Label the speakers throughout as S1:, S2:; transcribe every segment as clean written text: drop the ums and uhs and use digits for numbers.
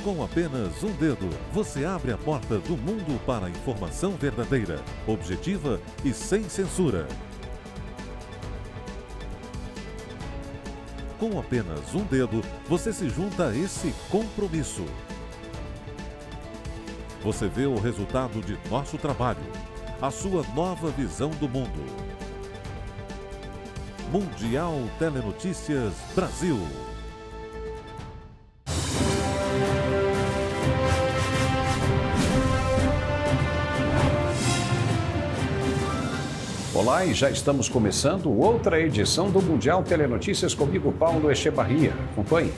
S1: Com apenas um dedo, você abre a porta do mundo para a informação verdadeira, objetiva e sem censura. Com apenas um dedo, você se junta a esse compromisso. Você vê o resultado de nosso trabalho, a sua nova visão do mundo. Mundial Telenotícias Brasil.
S2: Olá, e já estamos começando outra edição do Mundial Telenotícias comigo, Paulo Echevarria. Acompanhe.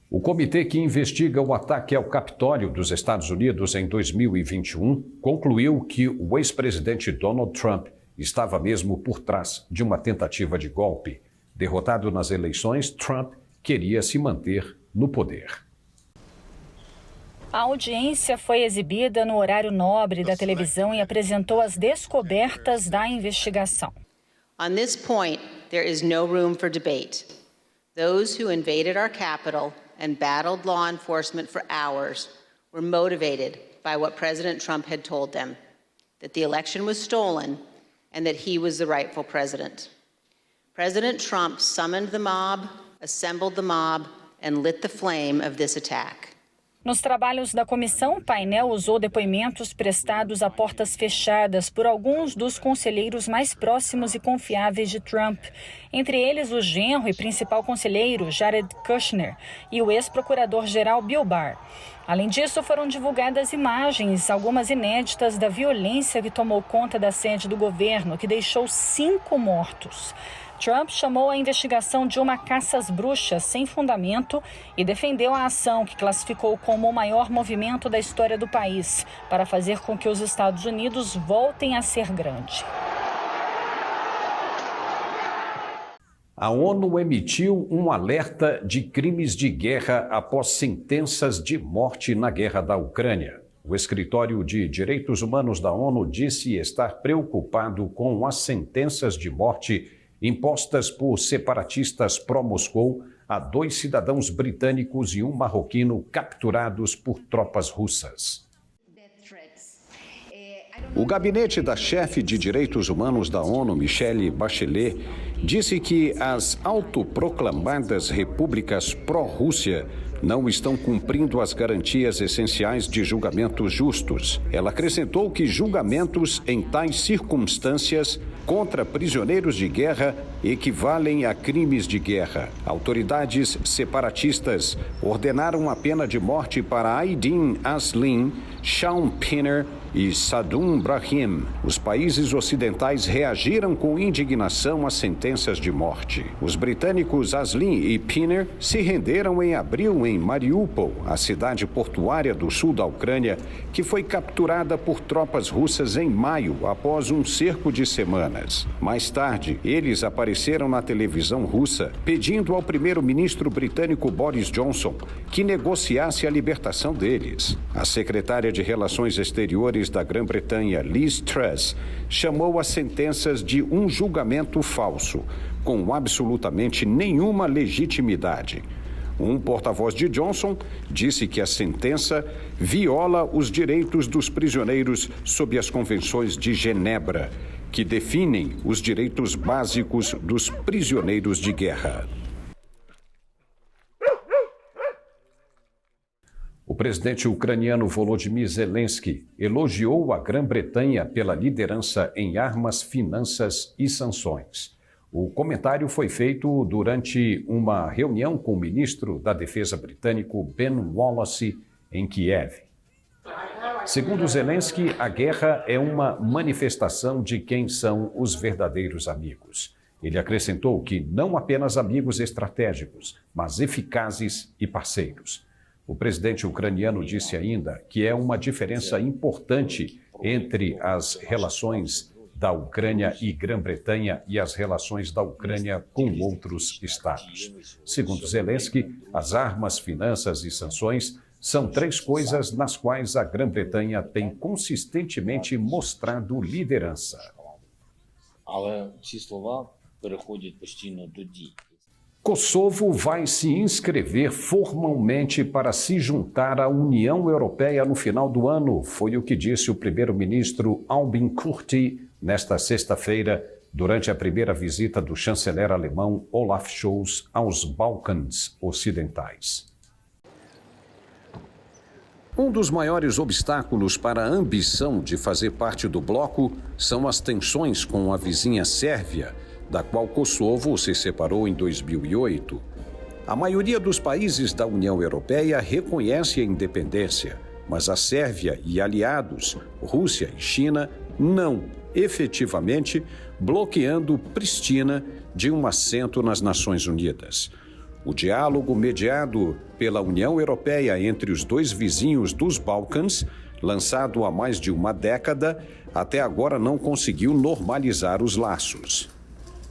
S2: O comitê que investiga o ataque ao Capitólio dos Estados Unidos em 2021 concluiu que o ex-presidente Donald Trump estava mesmo por trás de uma tentativa de golpe. Derrotado nas eleições, Trump queria se manter no poder.
S3: A audiência foi exibida no horário nobre da televisão e apresentou as descobertas da investigação.
S4: On this point, there is no room for debate. Those who invaded our Capitol and battled law enforcement for hours were motivated by what President Trump had told them, that the election was stolen and that he was the rightful president. President Trump summoned the mob, assembled the mob, and lit the flame of this attack.
S3: Nos trabalhos da comissão, o painel usou depoimentos prestados a portas fechadas por alguns dos conselheiros mais próximos e confiáveis de Trump, entre eles o genro e principal conselheiro Jared Kushner e o ex-procurador-geral Bill Barr. Além disso, foram divulgadas imagens, algumas inéditas, da violência que tomou conta da sede do governo, que deixou 5 mortos. Trump chamou a investigação de uma caça às bruxas sem fundamento e defendeu a ação, que classificou como o maior movimento da história do país, para fazer com que os Estados Unidos voltem a ser grande.
S2: A ONU emitiu um alerta de crimes de guerra após sentenças de morte na guerra da Ucrânia. O Escritório de Direitos Humanos da ONU disse estar preocupado com as sentenças de morte impostas por separatistas pró-Moscou a 2 cidadãos britânicos e um marroquino capturados por tropas russas. O gabinete da chefe de direitos humanos da ONU, Michelle Bachelet, disse que as autoproclamadas repúblicas pró-Rússia não estão cumprindo as garantias essenciais de julgamentos justos. Ela acrescentou que julgamentos em tais circunstâncias contra prisioneiros de guerra equivalem a crimes de guerra. Autoridades separatistas ordenaram a pena de morte para Aydin Aslin, Shaun Pinner e Sadun Brahim. Os países ocidentais reagiram com indignação às sentenças de morte. Os britânicos Aslin e Pinner se renderam em abril em Mariupol, a cidade portuária do sul da Ucrânia, que foi capturada por tropas russas em maio, após um cerco de semanas. Mais tarde, eles apareceram na televisão russa pedindo ao primeiro-ministro britânico Boris Johnson que negociasse a libertação deles. A secretária de Relações Exteriores da Grã-Bretanha, Liz Truss, chamou as sentenças de um julgamento falso, com absolutamente nenhuma legitimidade. Um porta-voz de Johnson disse que a sentença viola os direitos dos prisioneiros sob as convenções de Genebra, que definem os direitos básicos dos prisioneiros de guerra. O presidente ucraniano Volodymyr Zelensky elogiou a Grã-Bretanha pela liderança em armas, finanças e sanções. O comentário foi feito durante uma reunião com o ministro da Defesa britânico Ben Wallace em Kiev. Segundo Zelensky, a guerra é uma manifestação de quem são os verdadeiros amigos. Ele acrescentou que não apenas amigos estratégicos, mas eficazes e parceiros. O presidente ucraniano disse ainda que é uma diferença importante entre as relações da Ucrânia e Grã-Bretanha e as relações da Ucrânia com outros estados. Segundo Zelensky, as armas, finanças e sanções são 3 coisas nas quais a Grã-Bretanha tem consistentemente mostrado liderança.
S5: Але ці слова переходять постійно до дій.
S2: Kosovo vai se inscrever formalmente para se juntar à União Europeia no final do ano, foi o que disse o primeiro-ministro Albin Kurti nesta sexta-feira, durante a primeira visita do chanceler alemão Olaf Scholz aos Balcãs Ocidentais. Um dos maiores obstáculos para a ambição de fazer parte do bloco são as tensões com a vizinha Sérvia, da qual Kosovo se separou em 2008. A maioria dos países da União Europeia reconhece a independência, mas a Sérvia e aliados, Rússia e China, não, efetivamente, bloqueando Pristina de um assento nas Nações Unidas. O diálogo mediado pela União Europeia entre os dois vizinhos dos Balcãs, lançado há mais de uma década, até agora não conseguiu normalizar os laços.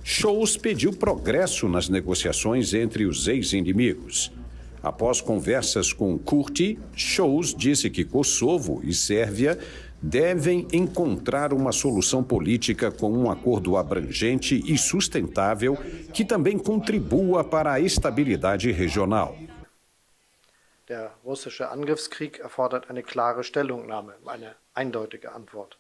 S2: Scholz pediu progresso nas negociações entre os ex-inimigos. Após conversas com Kurti, Scholz disse que Kosovo e Sérvia devem encontrar uma solução política com um acordo abrangente e sustentável que também contribua para a estabilidade regional.
S5: Der russische Angriffskrieg erfordert eine klare Stellungnahme, eine eindeutige Antwort.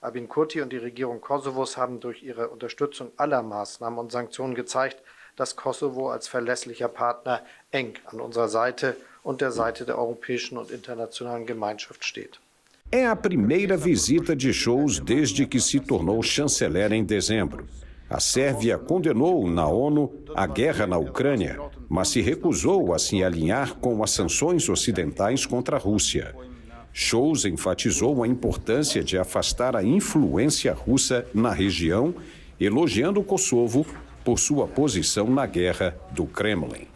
S5: Albin Kurti und die Regierung Kosovos haben durch ihre Unterstützung aller Maßnahmen und Sanktionen gezeigt, dass Kosovo als verlässlicher Partner eng an unserer Seite und der Seite der europäischen und internationalen Gemeinschaft steht.
S2: É a primeira visita de Scholz desde que se tornou chanceler em dezembro. A Sérvia condenou na ONU a guerra na Ucrânia, mas se recusou a se alinhar com as sanções ocidentais contra a Rússia. Scholz enfatizou a importância de afastar a influência russa na região, elogiando Kosovo por sua posição na guerra do Kremlin.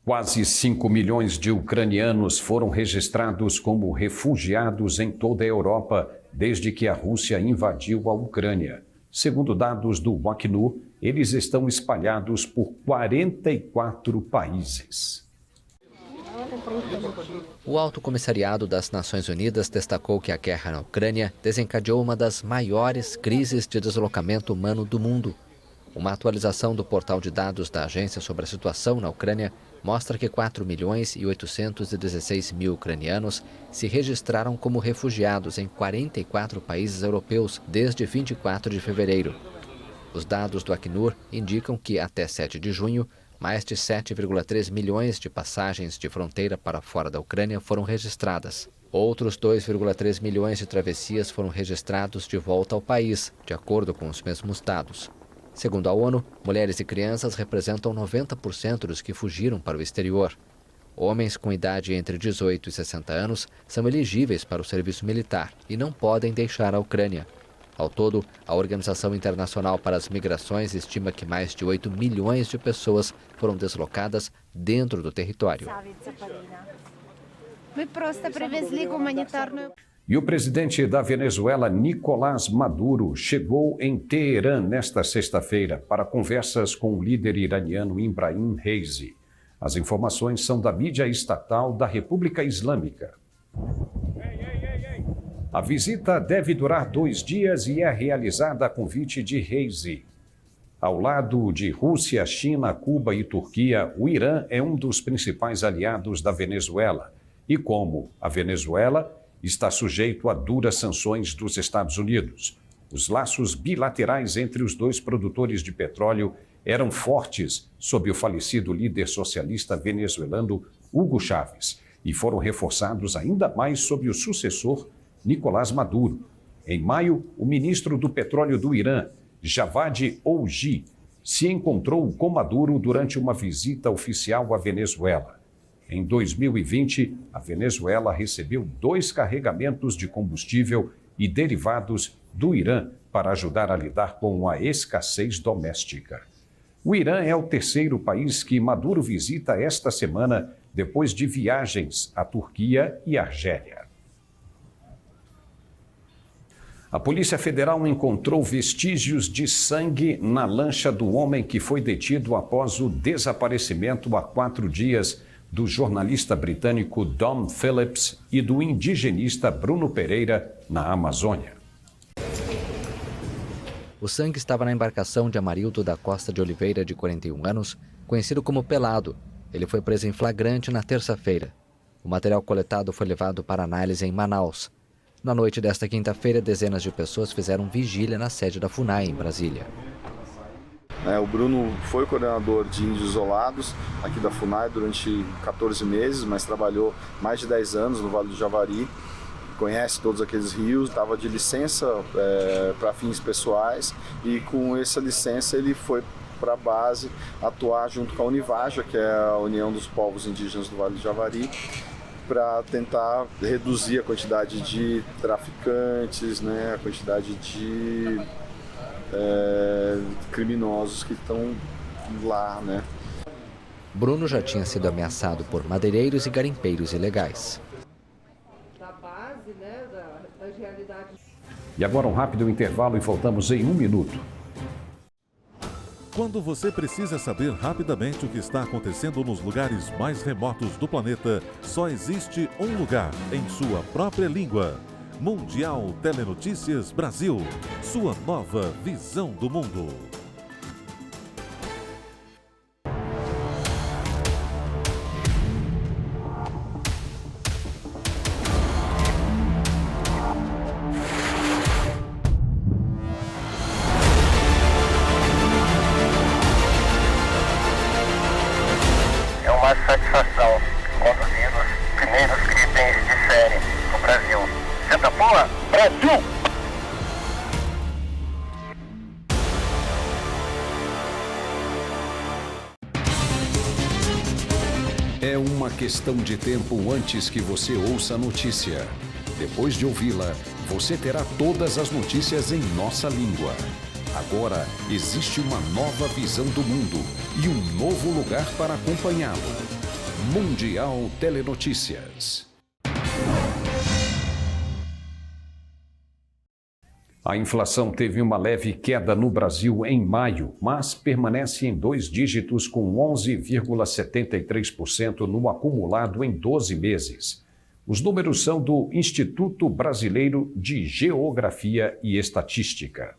S2: Quase 5 milhões de ucranianos foram registrados como refugiados em toda a Europa desde que a Rússia invadiu a Ucrânia. Segundo dados do Acnur, eles estão espalhados por 44 países.
S6: O Alto Comissariado das Nações Unidas destacou que a guerra na Ucrânia desencadeou uma das maiores crises de deslocamento humano do mundo. Uma atualização do portal de dados da agência sobre a situação na Ucrânia mostra que 4.816.000 ucranianos se registraram como refugiados em 44 países europeus desde 24 de fevereiro. Os dados do Acnur indicam que, até 7 de junho, mais de 7,3 milhões de passagens de fronteira para fora da Ucrânia foram registradas. Outros 2,3 milhões de travessias foram registrados de volta ao país, de acordo com os mesmos dados. Segundo a ONU, mulheres e crianças representam 90% dos que fugiram para o exterior. Homens com idade entre 18 e 60 anos são elegíveis para o serviço militar e não podem deixar a Ucrânia. Ao todo, a Organização Internacional para as Migrações estima que mais de 8 milhões de pessoas foram deslocadas dentro do território.
S2: E o presidente da Venezuela, Nicolás Maduro, chegou em Teherã nesta sexta-feira para conversas com o líder iraniano Ibrahim Raisi. As informações são da mídia estatal da República Islâmica. A visita deve durar 2 dias e é realizada a convite de Raisi. Ao lado de Rússia, China, Cuba e Turquia, o Irã é um dos principais aliados da Venezuela. E como a Venezuela está sujeito a duras sanções dos Estados Unidos. Os laços bilaterais entre os dois produtores de petróleo eram fortes sob o falecido líder socialista venezuelano Hugo Chávez e foram reforçados ainda mais sob o sucessor Nicolás Maduro. Em maio, o ministro do petróleo do Irã, Javad Ouji, se encontrou com Maduro durante uma visita oficial à Venezuela. Em 2020, a Venezuela recebeu 2 carregamentos de combustível e derivados do Irã para ajudar a lidar com a escassez doméstica. O Irã é o terceiro país que Maduro visita esta semana, depois de viagens à Turquia e Argélia. A Polícia Federal encontrou vestígios de sangue na lancha do homem que foi detido após o desaparecimento há 4 dias do jornalista britânico Dom Phillips e do indigenista Bruno Pereira, na Amazônia.
S6: O sangue estava na embarcação de Amarildo da Costa de Oliveira, de 41 anos, conhecido como Pelado. Ele foi preso em flagrante na terça-feira. O material coletado foi levado para análise em Manaus. Na noite desta quinta-feira, dezenas de pessoas fizeram vigília na sede da FUNAI, em Brasília.
S7: O Bruno foi coordenador de índios isolados aqui da FUNAI durante 14 meses, mas trabalhou mais de 10 anos no Vale do Javari, conhece todos aqueles rios, estava de licença para fins pessoais e com essa licença ele foi para a base atuar junto com a Univaja, que é a União dos Povos Indígenas do Vale do Javari, para tentar reduzir a quantidade de traficantes, a quantidade de criminosos que estão lá,
S6: Bruno já tinha sido ameaçado por madeireiros e garimpeiros ilegais.
S2: E agora um rápido intervalo e voltamos em 1 minuto.
S1: Quando você precisa saber rapidamente o que está acontecendo nos lugares mais remotos do planeta, só existe um lugar em sua própria língua. Mundial Telenotícias Brasil, sua nova visão do mundo.
S8: É uma satisfação conduzir os primeiros itens de série no Brasil. Senta porra, Brasil!
S2: É uma questão de tempo antes que você ouça a notícia. Depois de ouvi-la, você terá todas as notícias em nossa língua. Agora existe uma nova visão do mundo e um novo lugar para acompanhá-lo. Mundial Telenotícias. A inflação teve uma leve queda no Brasil em maio, mas permanece em 2 dígitos com 11,73% no acumulado em 12 meses. Os números são do Instituto Brasileiro de Geografia e Estatística.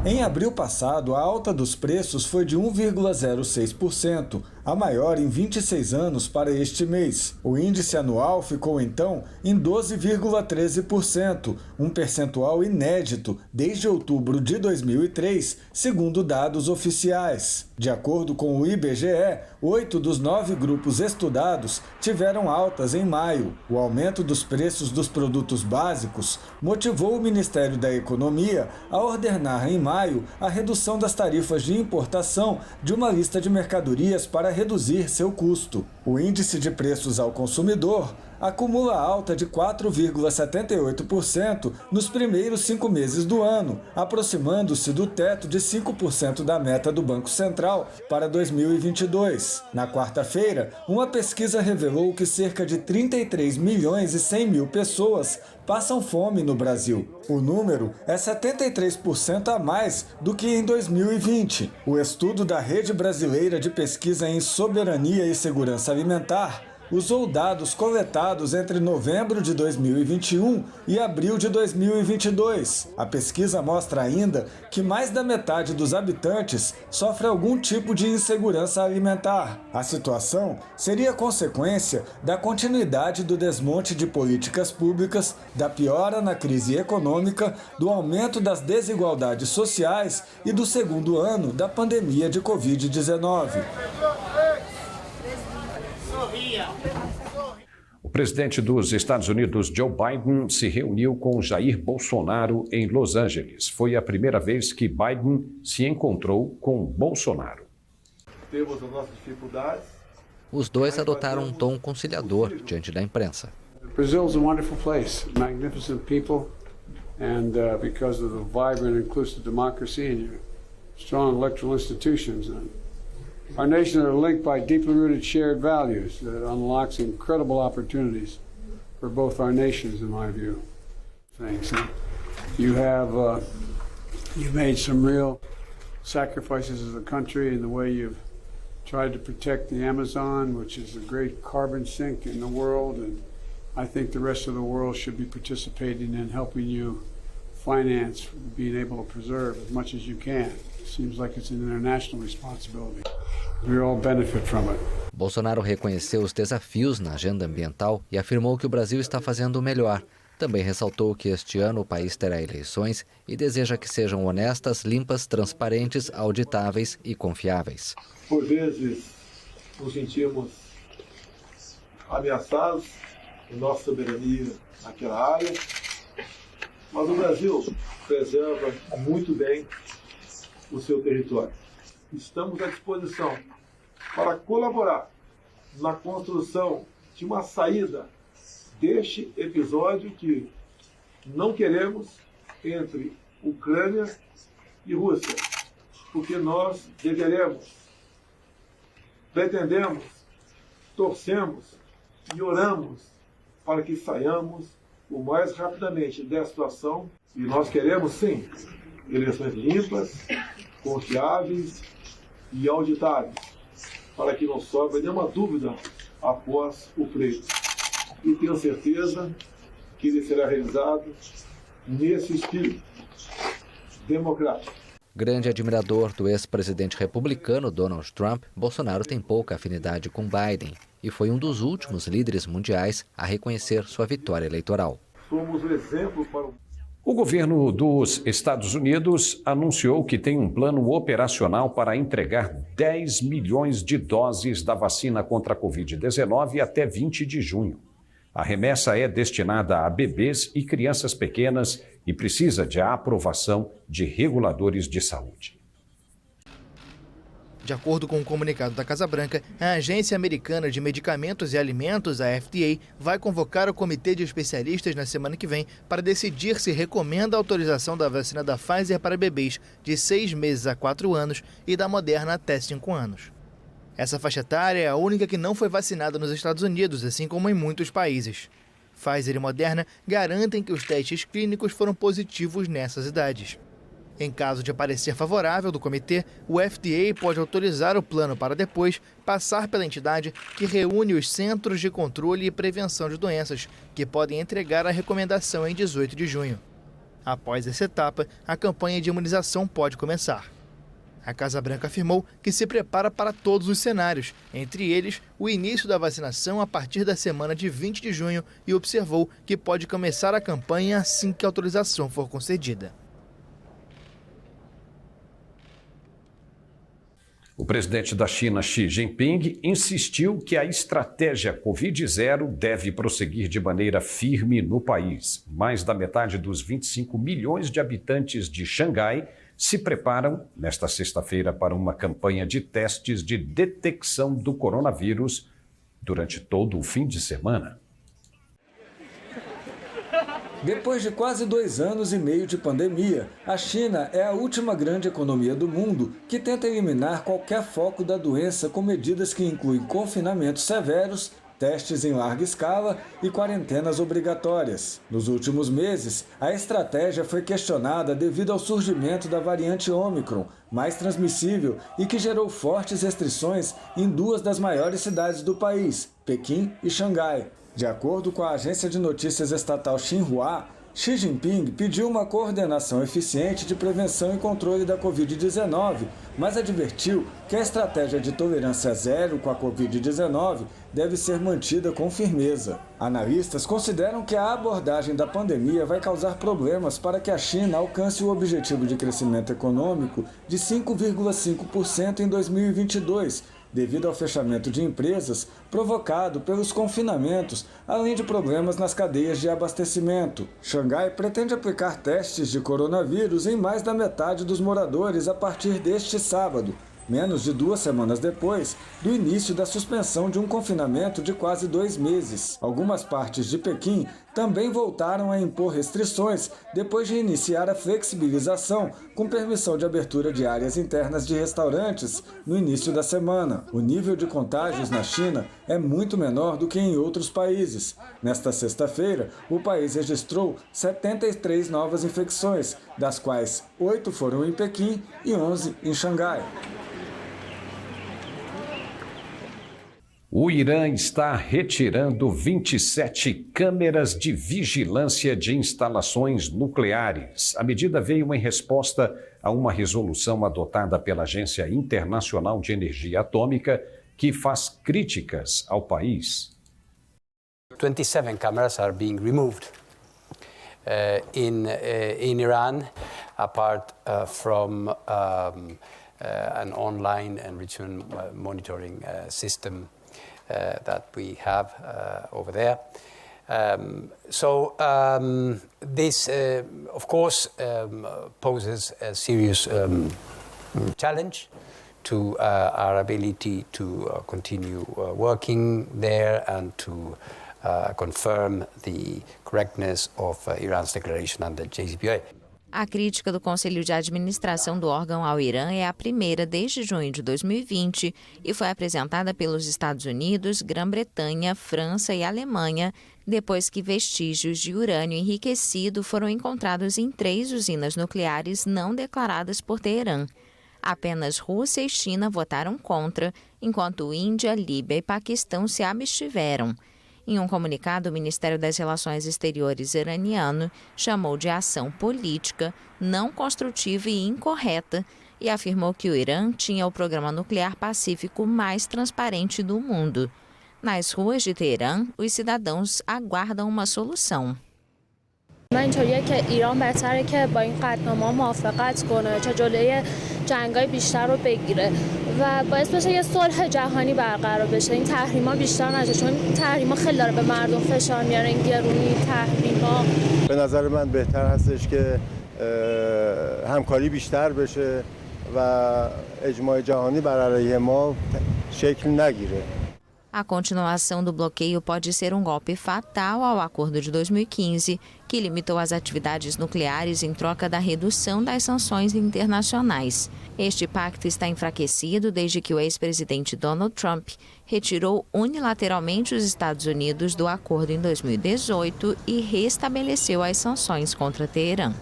S9: Em abril passado, a alta dos preços foi de 1,06%, a maior em 26 anos para este mês. O índice anual ficou, então, em 12,13%, um percentual inédito desde outubro de 2003, segundo dados oficiais. De acordo com o IBGE, 8 dos 9 grupos estudados tiveram altas em maio. O aumento dos preços dos produtos básicos motivou o Ministério da Economia a ordenar em maio a redução das tarifas de importação de uma lista de mercadorias para reduzir seu custo. O índice de preços ao consumidor acumula alta de 4,78% nos primeiros 5 meses do ano, aproximando-se do teto de 5% da meta do Banco Central para 2022. Na quarta-feira, uma pesquisa revelou que cerca de 33 milhões e 100 mil pessoas passam fome no Brasil. O número é 73% a mais do que em 2020. O estudo da Rede Brasileira de Pesquisa em Soberania e Segurança Alimentar usou dados coletados entre novembro de 2021 e abril de 2022. A pesquisa mostra ainda que mais da metade dos habitantes sofre algum tipo de insegurança alimentar. A situação seria consequência da continuidade do desmonte de políticas públicas, da piora na crise econômica, do aumento das desigualdades sociais e do segundo ano da pandemia de Covid-19.
S2: O presidente dos Estados Unidos, Joe Biden, se reuniu com Jair Bolsonaro em Los Angeles. Foi a primeira vez que Biden se encontrou com Bolsonaro.
S10: Temos as nossas dificuldades.
S6: Os dois adotaram um tom conciliador diante da imprensa.
S10: Brazil is a wonderful place, magnificent people, and because of the vibrant, inclusive democracy and strong electoral institutions. Our nations are linked by deeply rooted shared values that unlocks incredible opportunities for both our nations, in my view. Thanks. You've made some real sacrifices as a country in the way you've tried to protect the Amazon, which is a great carbon sink in the world, and I think the rest of the world should be participating in helping you finance being able to preserve as much as you can. It seems like it's an international responsibility. We all benefit from it.
S6: Bolsonaro reconheceu os desafios na agenda ambiental e afirmou que o Brasil está fazendo o melhor. Também ressaltou que este ano o país terá eleições e deseja que sejam honestas, limpas, transparentes, auditáveis e confiáveis.
S11: Por vezes nos sentimos ameaçados em nossa soberania naquela área, mas o Brasil preserva muito bem o seu território. Estamos à disposição para colaborar na construção de uma saída deste episódio que não queremos entre Ucrânia e Rússia, porque nós pretendemos, torcemos e oramos para que saiamos o mais rapidamente dessa situação, e nós queremos sim eleições limpas, confiáveis e auditáveis, para que não sobre nenhuma dúvida após o pleito. E tenho certeza que ele será realizado nesse espírito democrático.
S6: Grande admirador do ex-presidente republicano Donald Trump, Bolsonaro tem pouca afinidade com Biden e foi um dos últimos líderes mundiais a reconhecer sua vitória eleitoral.
S11: Somos o exemplo para o...
S2: O governo dos Estados Unidos anunciou que tem um plano operacional para entregar 10 milhões de doses da vacina contra a Covid-19 até 20 de junho. A remessa é destinada a bebês e crianças pequenas e precisa de aprovação de reguladores de saúde.
S12: De acordo com um comunicado da Casa Branca, a Agência Americana de Medicamentos e Alimentos, a FDA, vai convocar o comitê de especialistas na semana que vem para decidir se recomenda a autorização da vacina da Pfizer para bebês de 6 meses a 4 anos e da Moderna até 5 anos. Essa faixa etária é a única que não foi vacinada nos Estados Unidos, assim como em muitos países. Pfizer e Moderna garantem que os testes clínicos foram positivos nessas idades. Em caso de parecer favorável do comitê, o FDA pode autorizar o plano para depois passar pela entidade que reúne os Centros de Controle e Prevenção de Doenças, que podem entregar a recomendação em 18 de junho. Após essa etapa, a campanha de imunização pode começar. A Casa Branca afirmou que se prepara para todos os cenários, entre eles o início da vacinação a partir da semana de 20 de junho e observou que pode começar a campanha assim que a autorização for concedida.
S2: O presidente da China, Xi Jinping, insistiu que a estratégia Covid-0 deve prosseguir de maneira firme no país. Mais da metade dos 25 milhões de habitantes de Xangai se preparam, nesta sexta-feira, para uma campanha de testes de detecção do coronavírus durante todo o fim de semana.
S9: Depois de quase 2 anos e meio de pandemia, a China é a última grande economia do mundo que tenta eliminar qualquer foco da doença com medidas que incluem confinamentos severos, testes em larga escala e quarentenas obrigatórias. Nos últimos meses, a estratégia foi questionada devido ao surgimento da variante Ômicron, mais transmissível e que gerou fortes restrições em 2 das maiores cidades do país, Pequim e Xangai. De acordo com a agência de notícias estatal Xinhua, Xi Jinping pediu uma coordenação eficiente de prevenção e controle da Covid-19, mas advertiu que a estratégia de tolerância zero com a Covid-19 deve ser mantida com firmeza. Analistas consideram que a abordagem da pandemia vai causar problemas para que a China alcance o objetivo de crescimento econômico de 5,5% em 2022, devido ao fechamento de empresas provocado pelos confinamentos, além de problemas nas cadeias de abastecimento. Xangai pretende aplicar testes de coronavírus em mais da metade dos moradores a partir deste sábado, menos de 2 semanas depois do início da suspensão de um confinamento de quase 2 meses. Algumas partes de Pequim também voltaram a impor restrições depois de iniciar a flexibilização com permissão de abertura de áreas internas de restaurantes no início da semana. O nível de contágios na China é muito menor do que em outros países. Nesta sexta-feira, o país registrou 73 novas infecções, das quais 8 foram em Pequim e 11 em Xangai.
S2: O Irã está retirando 27 câmeras de vigilância de instalações nucleares. A medida veio em resposta a uma resolução adotada pela Agência Internacional de Energia Atômica, que faz críticas ao país.
S13: 27 cameras are being removed in Iran, apart from an online enrichment monitoring system that we have over there. This, of course, poses a serious challenge to our ability to continue working there and to confirm the correctness of Iran's declaration under JCPOA.
S14: A crítica do Conselho de Administração do órgão ao Irã é a primeira desde junho de 2020 e foi apresentada pelos Estados Unidos, Grã-Bretanha, França e Alemanha, depois que vestígios de urânio enriquecido foram encontrados em 3 usinas nucleares não declaradas por Teherã. Apenas Rússia e China votaram contra, enquanto Índia, Líbia e Paquistão se abstiveram. Em um comunicado, o Ministério das Relações Exteriores iraniano chamou de ação política, não construtiva e incorreta e afirmou que o Irã tinha o programa nuclear pacífico mais transparente do mundo. Nas ruas de Teherã, os cidadãos aguardam uma solução.
S15: من اینطوریه که ایران بهتره که با این قطعنامه‌ها موافقت کنه تا جلوی جنگ‌های بیشتر رو بگیره و باعث بشه یه صلح جهانی برقرار بشه. این تحریم‌ها بیشتر نشه چون این تحریم‌ها خیلی داره به مردم فشار میاره. این گرونی تحریم‌ها
S16: به نظر من بهتر هستش که همکاری بیشتر بشه و اجماع جهانی بر علیه ما شکل نگیره.
S14: A continuação do bloqueio pode ser um golpe fatal ao acordo de 2015, que limitou as atividades nucleares em troca da redução das sanções internacionais. Este pacto está enfraquecido desde que o ex-presidente Donald Trump retirou unilateralmente os Estados Unidos do acordo em 2018 e restabeleceu as sanções contra Teherã.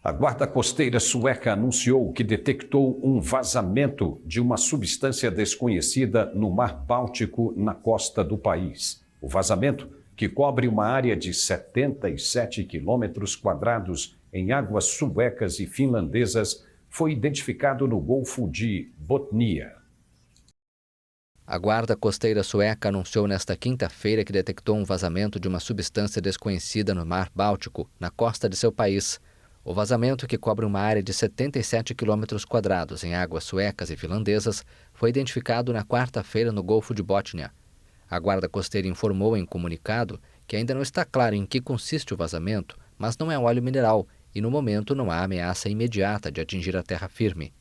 S2: A Guarda Costeira sueca anunciou que detectou um vazamento de uma substância desconhecida no Mar Báltico, na costa do país. O vazamento, que cobre uma área de 77 quilômetros quadrados em águas suecas e finlandesas, foi identificado no Golfo de Botnia.
S6: A Guarda Costeira sueca anunciou nesta quinta-feira que detectou um vazamento de uma substância desconhecida no Mar Báltico, na costa de seu país. O vazamento, que cobre uma área de 77 quilômetros quadrados em águas suecas e finlandesas, foi identificado na quarta-feira no Golfo de Botnia. A Guarda Costeira informou em comunicado que ainda não está claro em que consiste o vazamento, mas não é óleo mineral e, no momento, não há ameaça imediata de atingir a terra firme.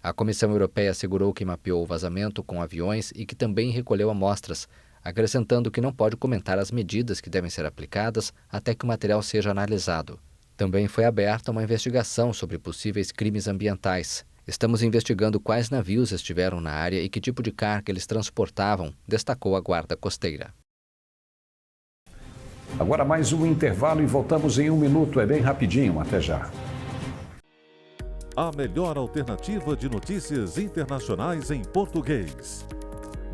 S6: A Comissão Europeia assegurou que mapeou o vazamento com aviões e que também recolheu amostras, acrescentando que não pode comentar as medidas que devem ser aplicadas até que o material seja analisado. Também foi aberta uma investigação sobre possíveis crimes ambientais. Estamos investigando quais navios estiveram na área e que tipo de carga eles transportavam, destacou a Guarda Costeira.
S2: Agora mais um intervalo e voltamos em 1 minuto. É bem rapidinho, até já.
S1: A melhor alternativa de notícias internacionais em português.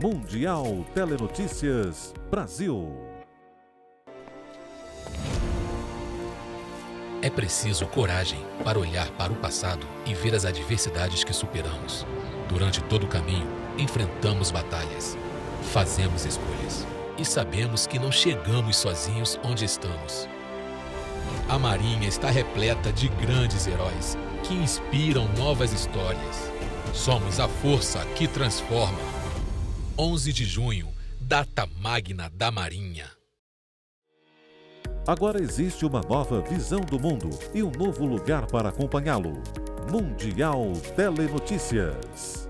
S1: Mundial Telenotícias Brasil.
S17: É preciso coragem para olhar para o passado e ver as adversidades que superamos. Durante todo o caminho, enfrentamos batalhas, fazemos escolhas e sabemos que não chegamos sozinhos onde estamos. A Marinha está repleta de grandes heróis que inspiram novas histórias. Somos a força que transforma. 11 de junho, data magna da Marinha.
S1: Agora existe uma nova visão do mundo e um novo lugar para acompanhá-lo. Mundial Telenotícias.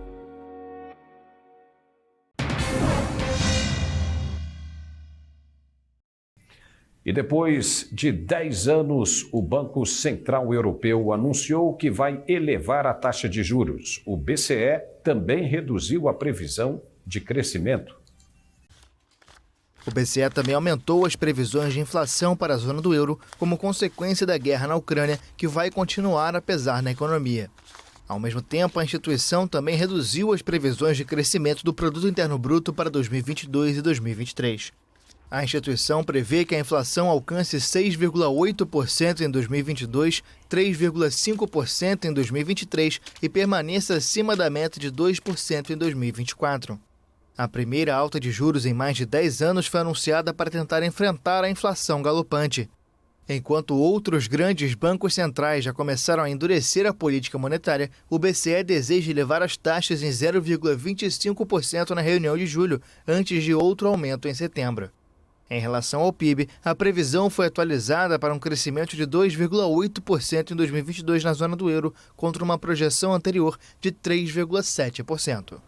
S2: E depois de 10 anos, o Banco Central Europeu anunciou que vai elevar a taxa de juros. O BCE também reduziu a previsão de crescimento.
S12: O BCE também aumentou as previsões de inflação para a zona do euro como consequência da guerra na Ucrânia, que vai continuar apesar da economia. Ao mesmo tempo, a instituição também reduziu as previsões de crescimento do Produto Interno Bruto para 2022 e 2023. A instituição prevê que a inflação alcance 6,8% em 2022, 3,5% em 2023 e permaneça acima da meta de 2% em 2024. A primeira alta de juros em mais de 10 anos foi anunciada para tentar enfrentar a inflação galopante. Enquanto outros grandes bancos centrais já começaram a endurecer a política monetária, o BCE deseja elevar as taxas em 0,25% na reunião de julho, antes de outro aumento em setembro. Em relação ao PIB, a previsão foi atualizada para um crescimento de 2,8% em 2022 na zona do euro, contra uma projeção anterior de 3,7%.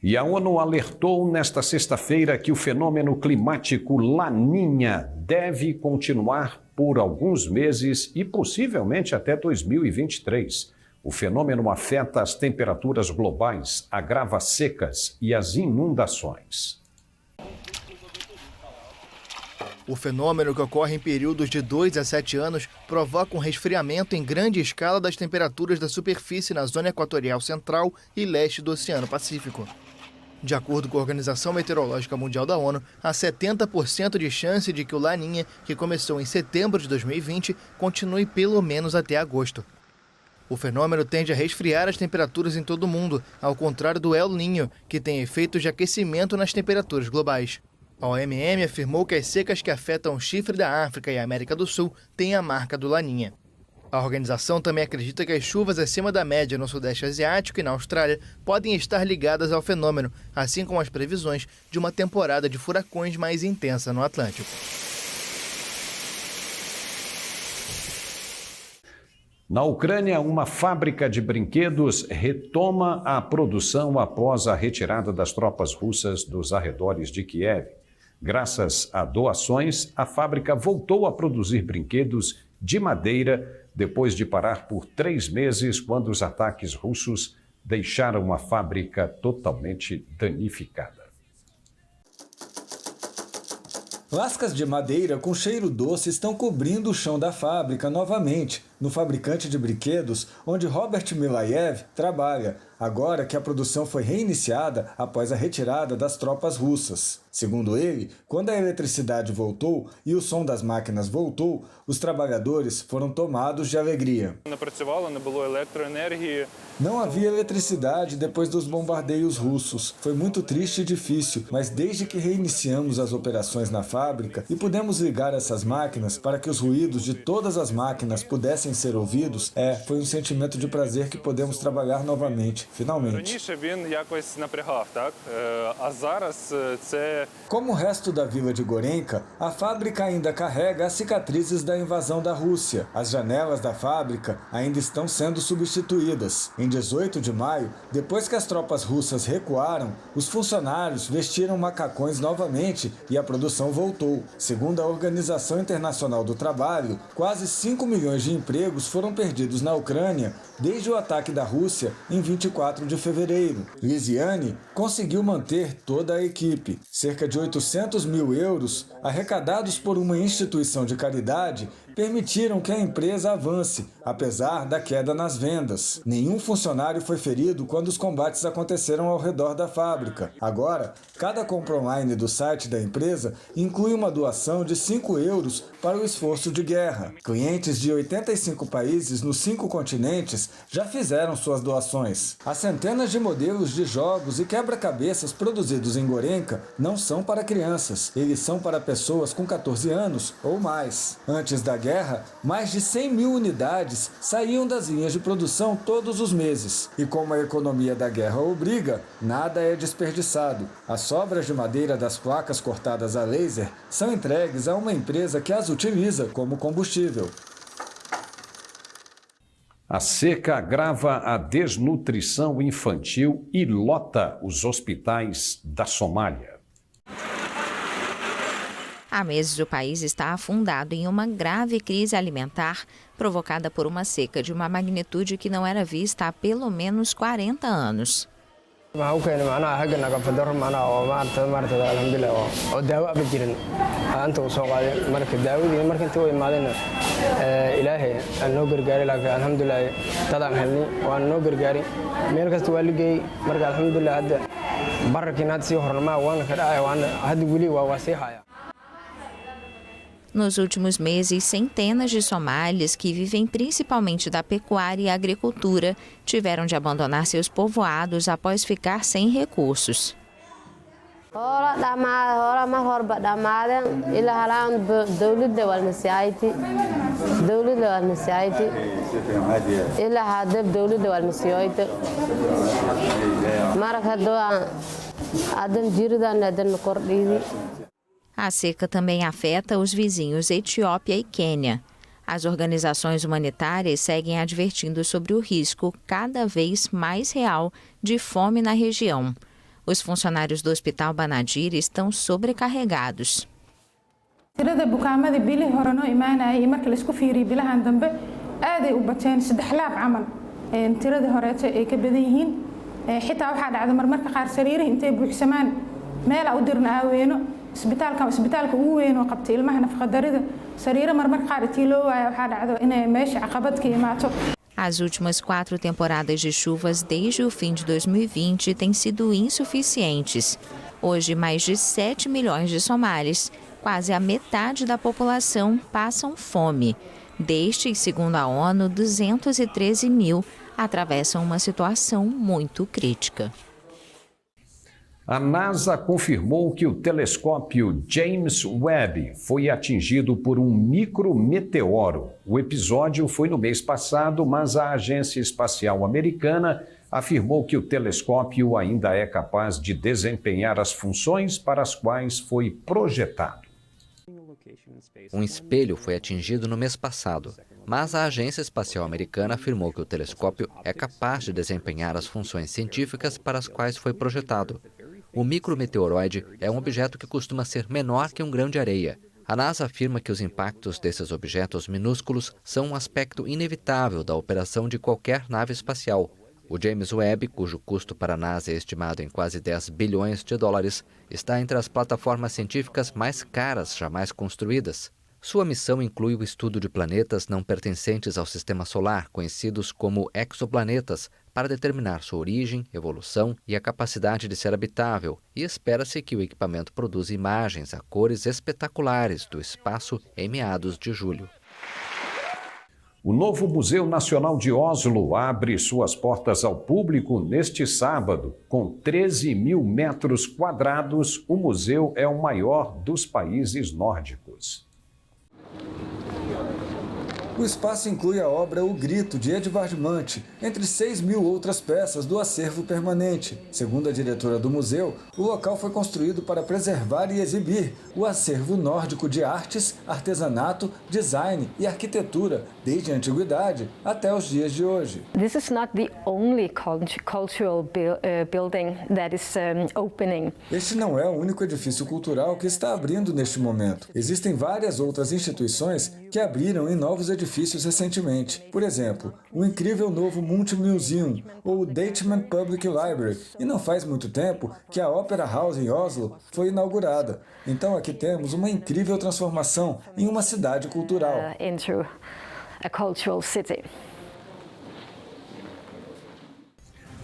S2: E a ONU alertou nesta sexta-feira que o fenômeno climático Laninha deve continuar por alguns meses e possivelmente até 2023. O fenômeno afeta as temperaturas globais, agrava secas e as inundações.
S12: O fenômeno, que ocorre em períodos de 2 a 7 anos, provoca um resfriamento em grande escala das temperaturas da superfície na zona equatorial central e leste do Oceano Pacífico. De acordo com a Organização Meteorológica Mundial da ONU, há 70% de chance de que o Laninha, que começou em setembro de 2020, continue pelo menos até agosto. O fenômeno tende a resfriar as temperaturas em todo o mundo, ao contrário do El Niño, que tem efeitos de aquecimento nas temperaturas globais. A OMM afirmou que as secas que afetam o chifre da África e a América do Sul têm a marca do Laninha. A organização também acredita que as chuvas acima da média no Sudeste Asiático e na Austrália podem estar ligadas ao fenômeno, assim como as previsões de uma temporada de furacões mais intensa no Atlântico.
S2: Na Ucrânia, uma fábrica de brinquedos retoma a produção após a retirada das tropas russas dos arredores de Kiev. Graças a doações, a fábrica voltou a produzir brinquedos de madeira depois de parar por 3 meses quando os ataques russos deixaram a fábrica totalmente danificada.
S9: Lascas de madeira com cheiro doce estão cobrindo o chão da fábrica novamente, no fabricante de brinquedos onde Robert Milayev trabalha, agora que a produção foi reiniciada após a retirada das tropas russas. Segundo ele, quando a eletricidade voltou e o som das máquinas voltou, os trabalhadores foram tomados de alegria. Não havia eletricidade depois dos bombardeios russos. Foi muito triste e difícil, mas desde que reiniciamos as operações na fábrica e pudemos ligar essas máquinas para que os ruídos de todas as máquinas pudessem ser ouvidos, foi um sentimento de prazer que podemos trabalhar novamente, finalmente. Como o resto da vila de Gorenka, a fábrica ainda carrega as cicatrizes da invasão da Rússia. As janelas da fábrica ainda estão sendo substituídas. Em 18 de maio, depois que as tropas russas recuaram, os funcionários vestiram macacões novamente e a produção voltou. Segundo a Organização Internacional do Trabalho, quase 5 milhões de empregos foram perdidos na Ucrânia desde o ataque da Rússia em 24 de fevereiro. Lisiane conseguiu manter toda a equipe. Cerca de 800 mil euros, arrecadados por uma instituição de caridade, permitiram que a empresa avance, apesar da queda nas vendas. Nenhum funcionário foi ferido quando os combates aconteceram ao redor da fábrica. Agora, cada compra online do site da empresa inclui uma doação de 5 euros para o esforço de guerra. Clientes de 85 países nos 5 continentes já fizeram suas doações. As centenas de modelos de jogos e quebra-cabeças produzidos em Gorenka não são para crianças. Eles são para pessoas com 14 anos ou mais. Antes da guerra, mais de 100 mil unidades saíam das linhas de produção todos os meses. E como a economia da guerra obriga, nada é desperdiçado. As sobras de madeira das placas cortadas a laser são entregues a uma empresa que as utiliza como combustível.
S2: A seca agrava a desnutrição infantil e lota os hospitais da Somália.
S14: Há meses, o país está afundado em uma grave crise alimentar provocada por uma seca de uma magnitude que não era vista há pelo menos 40 anos.
S18: waxaa u keenay macnaha xagga naqafadaro macnaha oo maaragtay alxamdulilah oo daawo aba jirin anta uu soo qaaday marka daawadii marka intii u imaadayna ilaahay aan noo gargaaray laakiin alxamdulilah dadaan helnay waan noo gargaaray meel kasta waa la geeyey marka alxamdulilah hadda bararkiina hadda sii hornamaa waana ka dhacaya waana hadda weli waa sii haya.
S14: Nos últimos meses, centenas de somalis que vivem principalmente da pecuária e agricultura tiveram de abandonar seus povoados após ficar sem recursos. A seca também afeta os vizinhos Etiópia e Quênia. As organizações humanitárias seguem advertindo sobre o risco cada vez mais real de fome na região. Os funcionários do Hospital Banadir estão sobrecarregados.
S19: tirada bukaamada bilii hore noo imaanayay iyo marka la isku fiiriyo bilahan dambe aaday u bateen 3 laab camal tirada horeeta ay ka badan yihiin xitaa waxa dhacda marmarka qaar sariiraha intay buuxsamaan meel u dirna aaweeno isbitaalka ugu weyn oo qabtay ilmaha nafaqadarida sariira marmarka qaar intii loo waayo waxa dhacdo inay meesha caqabad ka imaato.
S14: As últimas 4 temporadas de chuvas desde o fim de 2020 têm sido insuficientes. Hoje, mais de 7 milhões de somalis, quase a metade da população, passam fome. Destes, segundo a ONU, 213 mil atravessam uma situação muito crítica.
S2: A NASA confirmou que o telescópio James Webb foi atingido por um micrometeoro. O episódio foi no mês passado, mas a Agência Espacial Americana afirmou que o telescópio ainda é capaz de desempenhar as funções para as quais foi projetado.
S6: Um espelho foi atingido no mês passado, mas a Agência Espacial Americana afirmou que o telescópio é capaz de desempenhar as funções científicas para as quais foi projetado. O micrometeoroide é um objeto que costuma ser menor que um grão de areia. A NASA afirma que os impactos desses objetos minúsculos são um aspecto inevitável da operação de qualquer nave espacial. O James Webb, cujo custo para a NASA é estimado em quase 10 bilhões de dólares, está entre as plataformas científicas mais caras jamais construídas. Sua missão inclui o estudo de planetas não pertencentes ao sistema solar, conhecidos como exoplanetas, para determinar sua origem, evolução e a capacidade de ser habitável, e espera-se que o equipamento produza imagens a cores espetaculares do espaço em meados de julho.
S2: O novo Museu Nacional de Oslo abre suas portas ao público neste sábado. Com 13 mil metros quadrados, o museu é o maior dos países nórdicos.
S9: O espaço inclui a obra O Grito, de Edvard Munch, entre 6 mil outras peças do acervo permanente. Segundo a diretora do museu, o local foi construído para preservar e exibir o acervo nórdico de artes, artesanato, design e arquitetura, desde a antiguidade até os dias de hoje.
S20: This is not the only cultural building that is opening.
S9: Este não é o único edifício cultural que está abrindo neste momento. Existem várias outras instituições que abriram em novos edifícios recentemente. Por exemplo, o incrível novo Multimuseum ou o Datman Public Library. E não faz muito tempo que a Opera House em Oslo foi inaugurada. Então aqui temos uma incrível transformação em uma cidade cultural.
S20: Into a cultural city.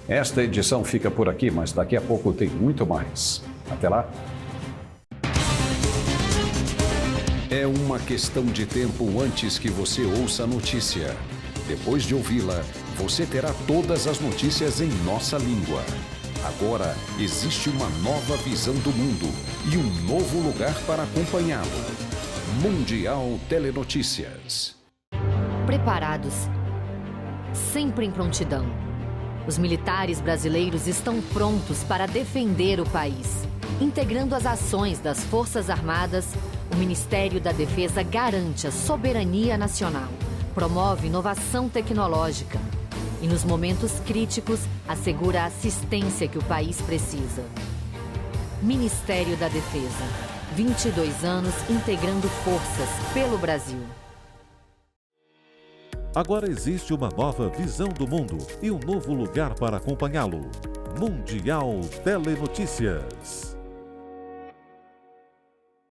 S2: Esta edição fica por aqui, mas daqui a pouco tem muito mais. Até lá! É uma questão de tempo antes que você ouça a notícia. Depois de ouvi-la, você terá todas as notícias em nossa língua. Agora, existe uma nova visão do mundo e um novo lugar para acompanhá-lo. Mundial Telenotícias.
S21: Preparados. Sempre em prontidão. Os militares brasileiros estão prontos para defender o país. Integrando as ações das Forças Armadas, o Ministério da Defesa garante a soberania nacional, promove inovação tecnológica e, nos momentos críticos, assegura a assistência que o país precisa. Ministério da Defesa. 22 anos integrando forças pelo Brasil.
S1: Agora existe uma nova visão do mundo e um novo lugar para acompanhá-lo. Mundial Telenotícias.